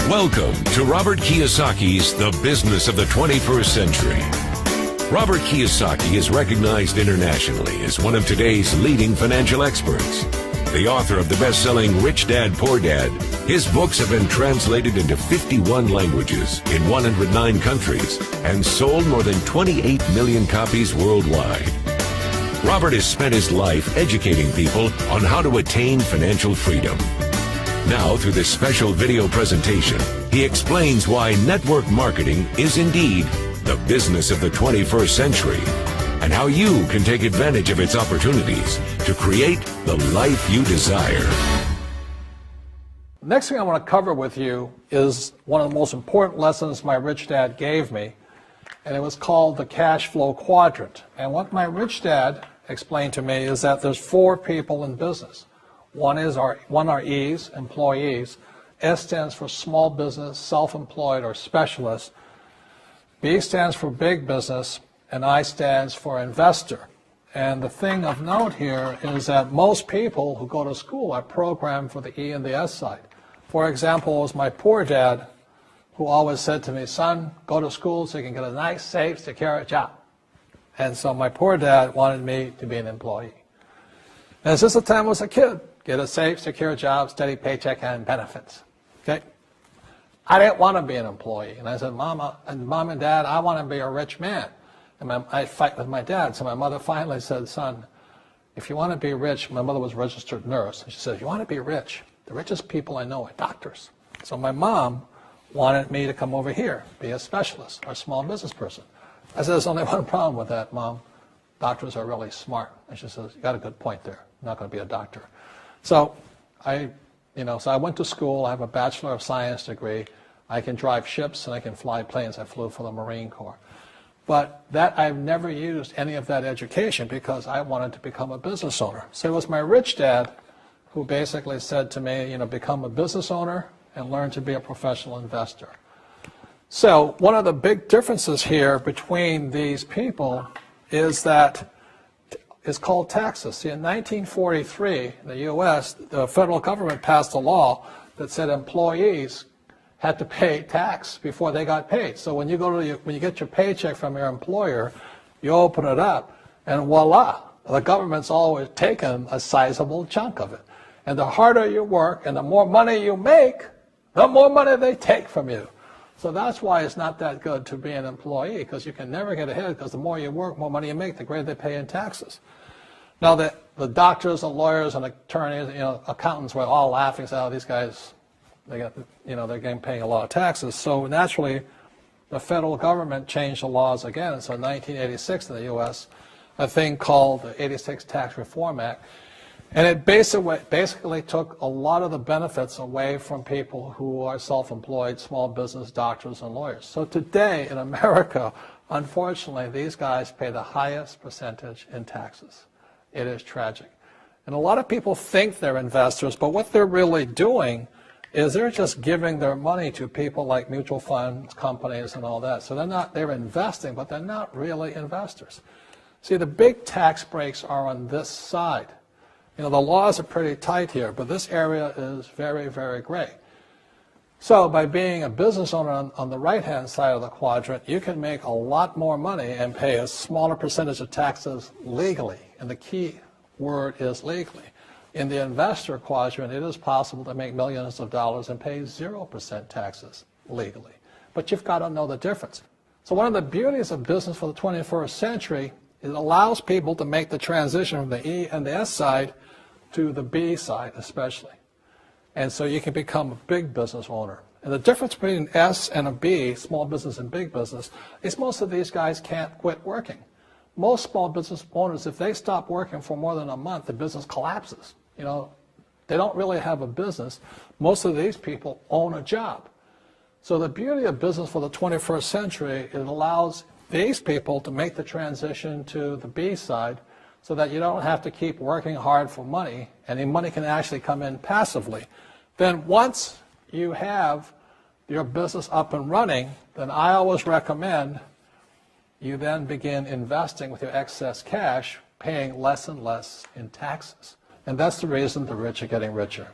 Welcome to Robert Kiyosaki's The Business of the 21st Century. Robert Kiyosaki is recognized internationally as one of today's leading financial experts. The author of the best-selling Rich Dad, Poor Dad, his books have been translated into 51 languages in 109 countries and sold more than 28 million copies worldwide. Robert has spent his life educating people on how to attain financial freedom. Now, through this special video presentation, he explains why network marketing is indeed the business of the 21st century, and how you can take advantage of its opportunities to create the life you desire. Next thing I want to cover with you is one of the most important lessons my rich dad gave me, and it was called the cash flow quadrant. And what my rich dad explained to me is that there's four people in business. One are E's, employees. S stands for small business, self-employed, or specialist. B stands for big business, and I stands for investor. And the thing of note here is that most people who go to school are programmed for the E and the S side. For example, it was my poor dad who always said to me, son, go to school so you can get a nice, safe, secure job. And so my poor dad wanted me to be an employee. And since the time I was a kid, get a safe, secure job, steady paycheck, and benefits. Okay? I didn't want to be an employee. And I said, Mom and Dad, I want to be a rich man. And I fight with my dad. So my mother finally said, son, if you want to be rich, my mother was a registered nurse. And she said, if you want to be rich, the richest people I know are doctors. So my mom wanted me to come over here, be a specialist or a small business person. I said, there's only one problem with that, Mom. Doctors are really smart. And she says, you got a good point there. I'm not going to be a doctor. So I went to school. I have a Bachelor of Science degree. I can drive ships and I can fly planes. I flew for the Marine Corps. But I've never used any of that education because I wanted to become a business owner. So it was my rich dad who basically said to me, become a business owner and learn to be a professional investor. So one of the big differences here between these people is that it's called taxes. See, in 1943, in the U.S., the federal government passed a law that said employees had to pay tax before they got paid. So when you get your paycheck from your employer, you open it up, and voila, the government's always taken a sizable chunk of it. And the harder you work and the more money you make, the more money they take from you. So that's why it's not that good to be an employee, because you can never get ahead, because the more you work, more money you make, the greater they pay in taxes. Now, the doctors and lawyers and attorneys, accountants were all laughing, saying, oh, these guys, they're getting paying a lot of taxes. So naturally, the federal government changed the laws again. And so in 1986 in the U.S., a thing called the 86 Tax Reform Act, and it basically took a lot of the benefits away from people who are self-employed, small business, doctors, and lawyers. So today in America, unfortunately, these guys pay the highest percentage in taxes. It is tragic. And a lot of people think they're investors, but what they're really doing is they're just giving their money to people like mutual funds, companies, and all that. So they're investing, but they're not really investors. See, the big tax breaks are on this side. The laws are pretty tight here, but this area is very, very gray. So by being a business owner on the right-hand side of the quadrant, you can make a lot more money and pay a smaller percentage of taxes legally. And the key word is legally. In the investor quadrant, it is possible to make millions of dollars and pay 0% taxes legally. But you've got to know the difference. So one of the beauties of business for the 21st century is it allows people to make the transition from the E and the S side to the B side especially. And so you can become a big business owner. And the difference between an S and a B, small business and big business, is most of these guys can't quit working. Most small business owners, if they stop working for more than a month, the business collapses. They don't really have a business. Most of these people own a job. So the beauty of business for the 21st century, it allows these people to make the transition to the B side so that you don't have to keep working hard for money, and the money can actually come in passively. Then once you have your business up and running, then I always recommend you then begin investing with your excess cash, paying less and less in taxes. And that's the reason the rich are getting richer.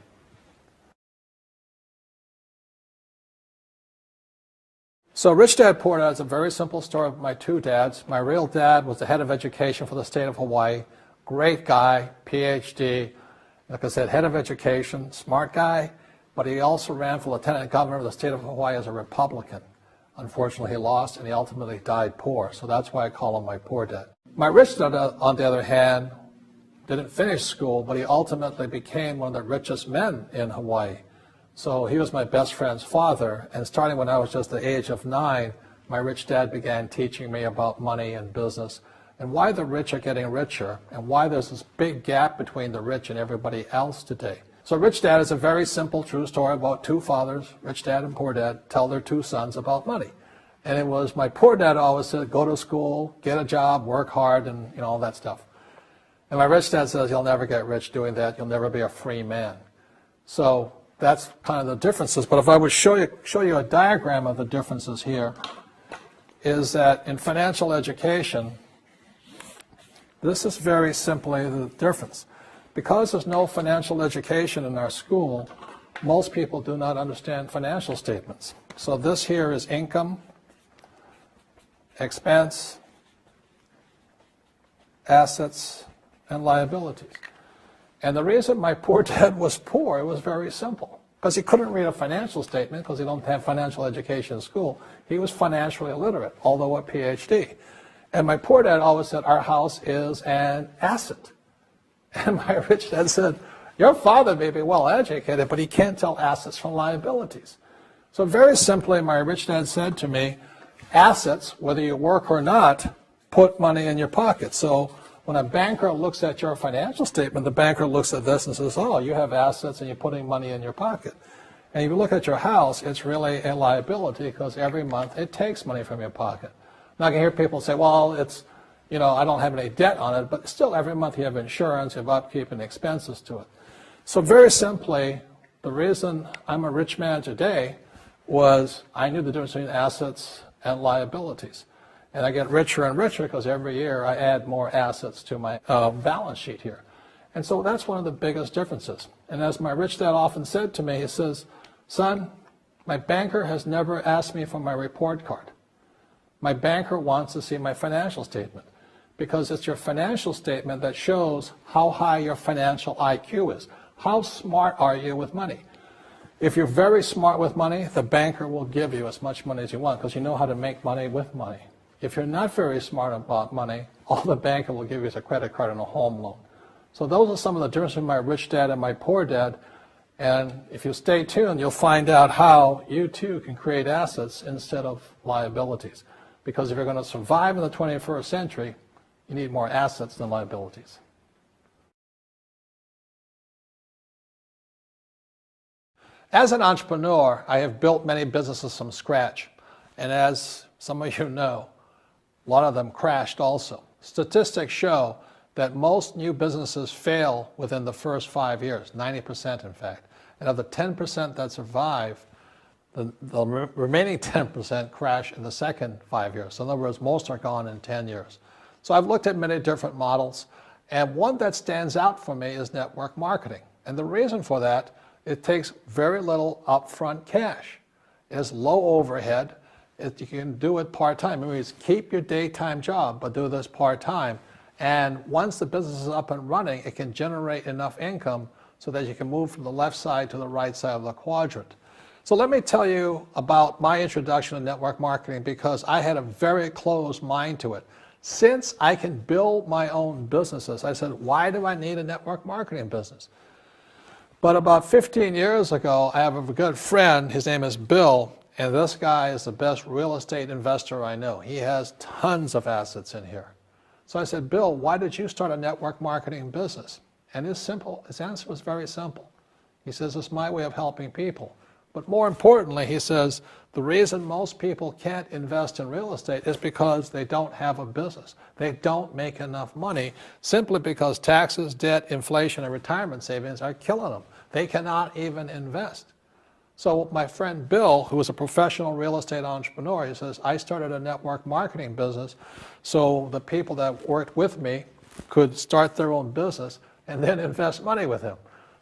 So Rich Dad, Poor Dad is a very simple story of my two dads. My real dad was the head of education for the state of Hawaii. Great guy, PhD, like I said, head of education, smart guy, but he also ran for lieutenant governor of the state of Hawaii as a Republican. Unfortunately, he lost, and he ultimately died poor, so that's why I call him my poor dad. My rich dad, on the other hand, didn't finish school, but he ultimately became one of the richest men in Hawaii. So he was my best friend's father, and starting when I was just the age of 9, my rich dad began teaching me about money and business, and why the rich are getting richer, and why there's this big gap between the rich and everybody else today. So Rich Dad is a very simple, true story about two fathers, Rich Dad and Poor Dad, tell their two sons about money. And it was my poor dad always said, go to school, get a job, work hard, and all that stuff. And my rich dad says, you'll never get rich doing that, you'll never be a free man. So that's kind of the differences. But if I would show you a diagram of the differences here, is that in financial education, this is very simply the difference. Because there's no financial education in our school, most people do not understand financial statements. So this here is income, expense, assets, and liabilities. And the reason my poor dad was poor, it was very simple. Because he couldn't read a financial statement because he don't have financial education in school. He was financially illiterate, although a PhD. And my poor dad always said, our house is an asset. And my rich dad said, your father may be well educated, but he can't tell assets from liabilities. So very simply, my rich dad said to me, assets, whether you work or not, put money in your pocket. So when a banker looks at your financial statement, the banker looks at this and says, oh, you have assets and you're putting money in your pocket. And if you look at your house, it's really a liability because every month it takes money from your pocket. Now I can hear people say, well, it's, I don't have any debt on it, but still every month you have insurance, you have upkeep and expenses to it. So very simply, the reason I'm a rich man today was I knew the difference between assets and liabilities. And I get richer and richer because every year I add more assets to my balance sheet here. And so that's one of the biggest differences. And as my rich dad often said to me, he says, son, my banker has never asked me for my report card. My banker wants to see my financial statement because it's your financial statement that shows how high your financial IQ is. How smart are you with money? If you're very smart with money, the banker will give you as much money as you want because you know how to make money with money. If you're not very smart about money, all the banker will give you is a credit card and a home loan. So those are some of the differences between my rich dad and my poor dad. And if you stay tuned, you'll find out how you too can create assets instead of liabilities. Because if you're going to survive in the 21st century, you need more assets than liabilities. As an entrepreneur, I have built many businesses from scratch. And as some of you know, a lot of them crashed also. Statistics show that most new businesses fail within the first 5 years, 90% in fact. And of the 10% that survive, the remaining 10% crash in the second 5 years. So in other words, most are gone in 10 years. So I've looked at many different models, and one that stands out for me is network marketing. And the reason for that, it takes very little upfront cash. It's low overhead. You can do it part-time. It means keep your daytime job, but do this part-time. And once the business is up and running, it can generate enough income so that you can move from the left side to the right side of the quadrant. So let me tell you about my introduction to network marketing because I had a very closed mind to it. Since I can build my own businesses, I said, why do I need a network marketing business? But about 15 years ago, I have a good friend, his name is Bill, and this guy is the best real estate investor I know. He has tons of assets in here. So I said, Bill, why did you start a network marketing business? And his answer was very simple. He says, it's my way of helping people. But more importantly, he says, the reason most people can't invest in real estate is because they don't have a business. They don't make enough money simply because taxes, debt, inflation, and retirement savings are killing them. They cannot even invest. So my friend Bill, who is a professional real estate entrepreneur, he says, I started a network marketing business so the people that worked with me could start their own business and then invest money with him.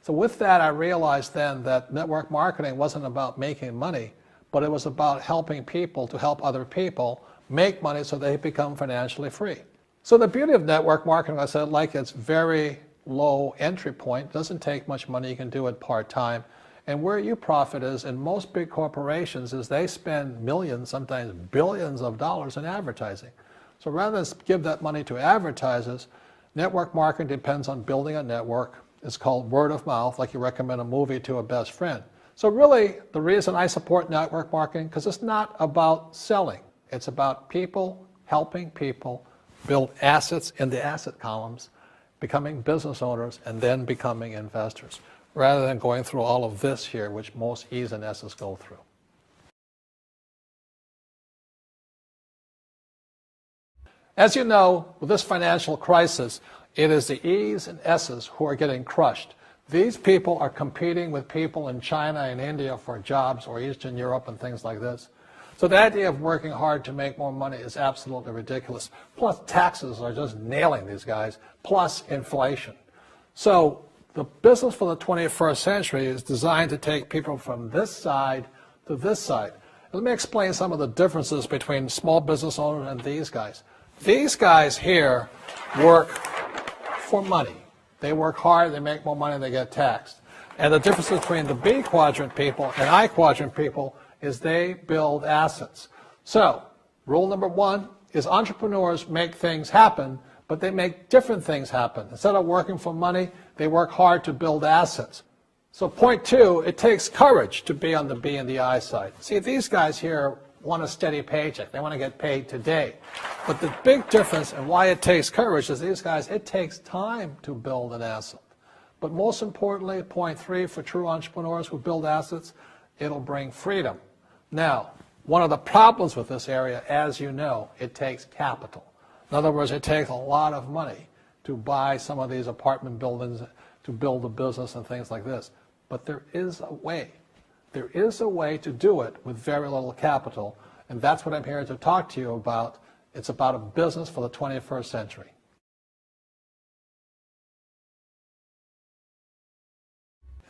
So with that, I realized then that network marketing wasn't about making money, but it was about helping people to help other people make money so they become financially free. So the beauty of network marketing, I said, like it's very low entry point, doesn't take much money, you can do it part-time. And where you profit is in most big corporations is they spend millions, sometimes billions of dollars in advertising. So rather than give that money to advertisers, network marketing depends on building a network. It's called word of mouth, like you recommend a movie to a best friend. So really, the reason I support network marketing, because it's not about selling. It's about people helping people build assets in the asset columns, becoming business owners, and then becoming investors, rather than going through all of this here, which most E's and S's go through. As you know, with this financial crisis, it is the E's and S's who are getting crushed. These people are competing with people in China and India for jobs, or Eastern Europe and things like this. So the idea of working hard to make more money is absolutely ridiculous. Plus taxes are just nailing these guys, plus inflation. So the business for the 21st century is designed to take people from this side to this side. Let me explain some of the differences between small business owners and these guys. These guys here work for money. They work hard, they make more money, they get taxed. And the difference between the B quadrant people and I quadrant people is they build assets. So, rule number one is entrepreneurs make things happen, but they make different things happen. Instead of working for money, they work hard to build assets. So point two, it takes courage to be on the B and the I side. See, these guys here want a steady paycheck. They want to get paid today. But the big difference and why it takes courage is these guys, it takes time to build an asset. But most importantly, point three, for true entrepreneurs who build assets, it'll bring freedom. Now, one of the problems with this area, as you know, it takes capital. In other words, it takes a lot of money to buy some of these apartment buildings, to build a business and things like this. But there is a way. There is a way to do it with very little capital, and that's what I'm here to talk to you about. It's about a business for the 21st century.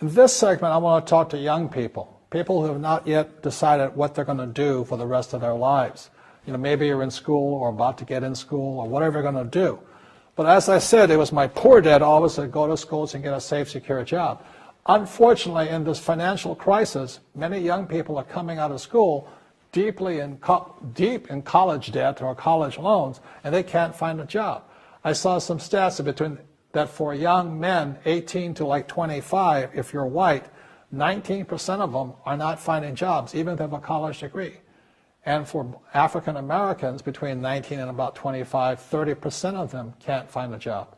In this segment, I want to talk to young people, people who have not yet decided what they're going to do for the rest of their lives. You know, maybe you're in school or about to get in school or whatever you're going to do. But as I said, it was my poor dad always said, go to schools and get a safe, secure job. Unfortunately, in this financial crisis, many young people are coming out of school deep in college debt or college loans, and they can't find a job. I saw some stats that for young men 18 to like 25, if you're white, 19% of them are not finding jobs, even if they have a college degree. And for African Americans between 19 and about 25, 30% of them can't find a job.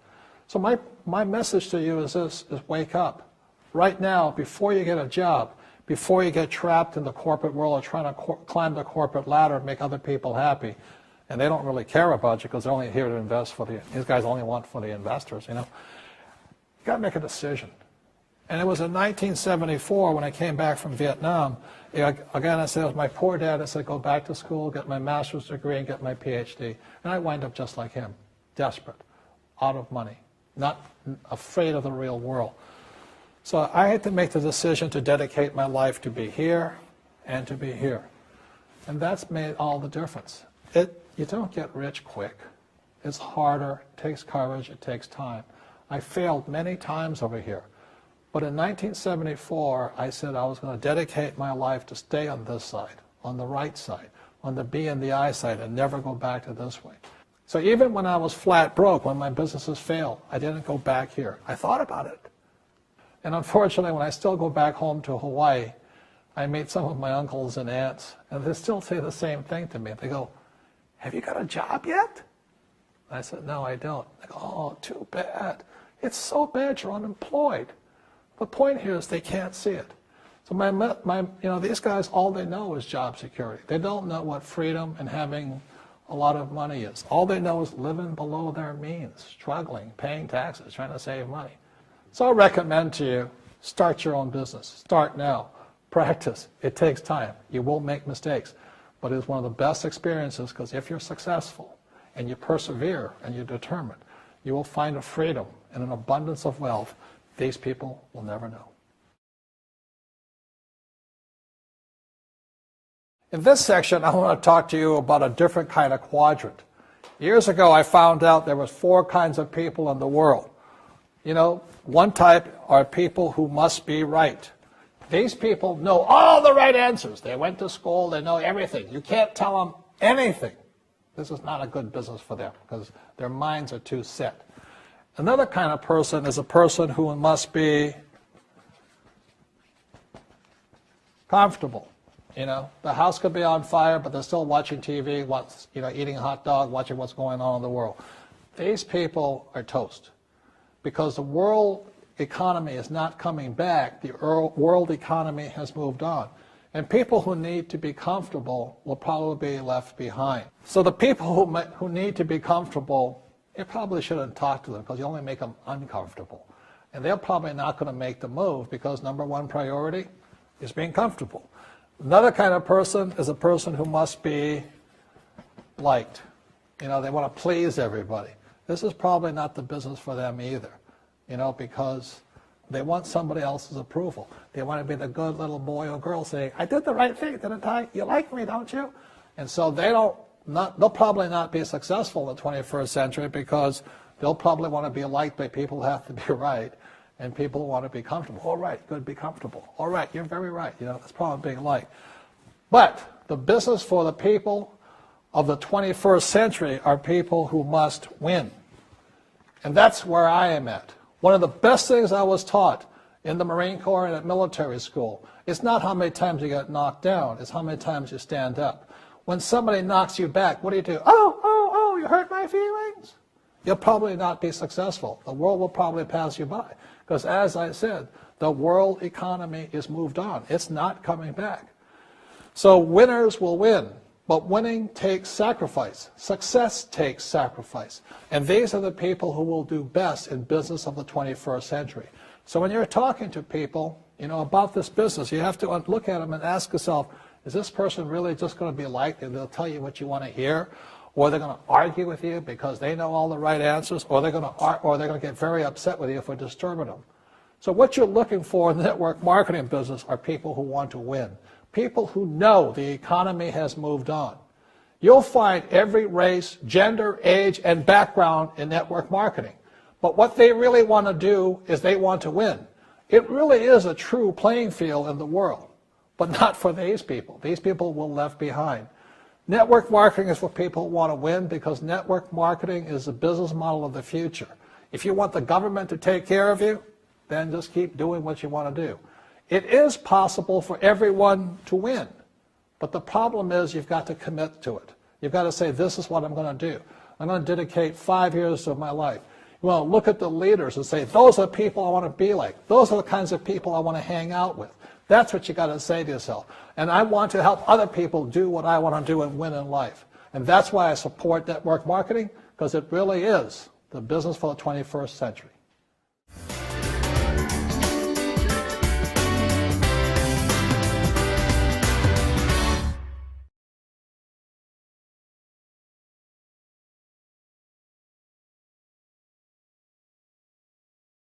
So my message to you is this, is wake up. Right now, before you get a job, before you get trapped in the corporate world or trying to climb the corporate ladder and make other people happy, and they don't really care about you because they're only here to invest for these guys only want for the investors, you know. You got to make a decision. And it was in 1974 when I came back from Vietnam. Again, I said, it was my poor dad. I said, go back to school, get my master's degree, and get my PhD. And I wind up just like him, desperate, out of money, not afraid of the real world. So I had to make the decision to dedicate my life to be here and to be here. And that's made all the difference. You don't get rich quick. It's harder, it takes courage, it takes time. I failed many times over here. But in 1974, I said I was going to dedicate my life to stay on this side, on the right side, on the B and the I side, and never go back to this way. So even when I was flat broke, when my businesses failed, I didn't go back here. I thought about it. And unfortunately, when I still go back home to Hawaii, I meet some of my uncles and aunts, and they still say the same thing to me. They go, have you got a job yet? I said, no, I don't. They go, oh, too bad. It's so bad you're unemployed. The point here is they can't see it. So these guys, all they know is job security. They don't know what freedom and having a lot of money is. All they know is living below their means, struggling, paying taxes, trying to save money. So I recommend to you, start your own business. Start now. Practice. It takes time. You will make mistakes. But it's one of the best experiences because if you're successful and you persevere and you're determined, you will find a freedom and an abundance of wealth these people will never know. In this section, I want to talk to you about a different kind of quadrant. Years ago, I found out there was 4 kinds of people in the world. You know, one type are people who must be right. These people know all the right answers. They went to school, they know everything. You can't tell them anything. This is not a good business for them because their minds are too set. Another kind of person is a person who must be comfortable. You know, the house could be on fire, but they're still watching TV, eating a hot dog, watching what's going on in the world. These people are toast because the world economy is not coming back. The world economy has moved on. And people who need to be comfortable will probably be left behind. So the people who need to be comfortable, you probably shouldn't talk to them because you only make them uncomfortable. And they're probably not going to make the move because number 1 priority is being comfortable. Another kind of person is a person who must be liked. You know, they want to please everybody. This is probably not the business for them either, you know, because they want somebody else's approval. They want to be the good little boy or girl saying, I did the right thing, didn't I? You like me, don't you? And so they'll probably not be successful in the 21st century because they'll probably want to be liked by people who have to be right. And people want to be comfortable. All right, good, be comfortable. All right, you're very right. You know, that's probably being liked. But the business for the people of the 21st century are people who must win. And that's where I am at. One of the best things I was taught in the Marine Corps and at military school is not how many times you get knocked down, it's how many times you stand up. When somebody knocks you back, what do? Oh, you hurt my feelings? You'll probably not be successful. The world will probably pass you by. Because as I said, the world economy is moved on. It's not coming back. So winners will win, but winning takes sacrifice. Success takes sacrifice. And these are the people who will do best in business of the 21st century. So when you're talking to people, you know, about this business, you have to look at them and ask yourself, is this person really just going to be liked and they'll tell you what you want to hear? Or they're going to argue with you because they know all the right answers, or they're going to get very upset with you if we're disturbing them. So what you're looking for in the network marketing business are people who want to win, people who know the economy has moved on. You'll find every race, gender, age, and background in network marketing. But what they really want to do is they want to win. It really is a true playing field in the world, but not for these people. These people will be left behind. Network marketing is for people who want to win because network marketing is the business model of the future. If you want the government to take care of you, then just keep doing what you want to do. It is possible for everyone to win, but the problem is you've got to commit to it. You've got to say, this is what I'm going to do. I'm going to dedicate 5 years of my life. You want to look at the leaders and say, those are people I want to be like. Those are the kinds of people I want to hang out with. That's what you got to say to yourself. And I want to help other people do what I want to do and win in life. And that's why I support network marketing, because it really is the business for the 21st century.